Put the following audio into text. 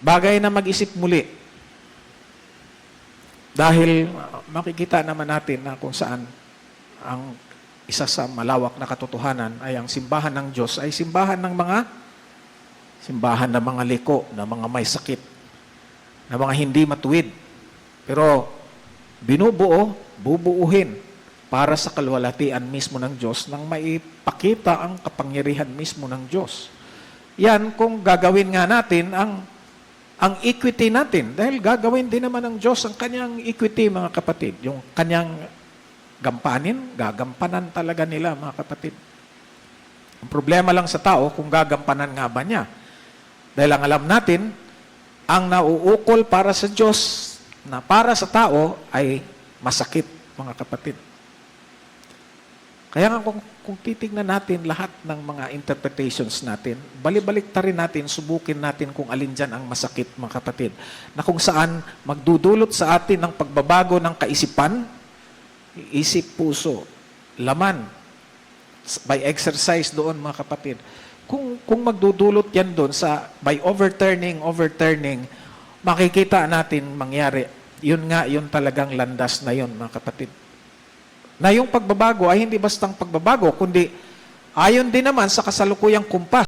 bagay na mag-isip muli. Dahil makikita naman natin na kung saan ang isa sa malawak na katotohanan ay ang simbahan ng Diyos ay simbahan ng mga liko, na mga may sakit, na mga hindi matuwid. Pero bubuuhin para sa kalwalhatian mismo ng Diyos nang maipakita ang kapangyarihan mismo ng Diyos. Yan kung gagawin nga natin ang equity natin. Dahil gagawin din naman ng Diyos ang kanyang equity, mga kapatid. Yung kanyang gagampanan talaga nila, mga kapatid. Ang problema lang sa tao kung gagampanan nga ba niya. Dahil ang alam natin, ang nauukol para sa Diyos na para sa tao ay masakit, mga kapatid. Kaya nga kung titignan natin lahat ng mga interpretations natin, balik-balik ta rin natin, subukin natin kung alin dyan ang masakit, mga kapatid. Na kung saan magdudulot sa atin ng pagbabago ng kaisipan, isip, puso, laman, by exercise doon, mga kapatid. Kung magdudulot yan doon sa by overturning, makikita natin mangyari. Yun talagang landas na yun, mga kapatid. Na yung pagbabago ay hindi bastang pagbabago, kundi ayon din naman sa kasalukuyang kumpas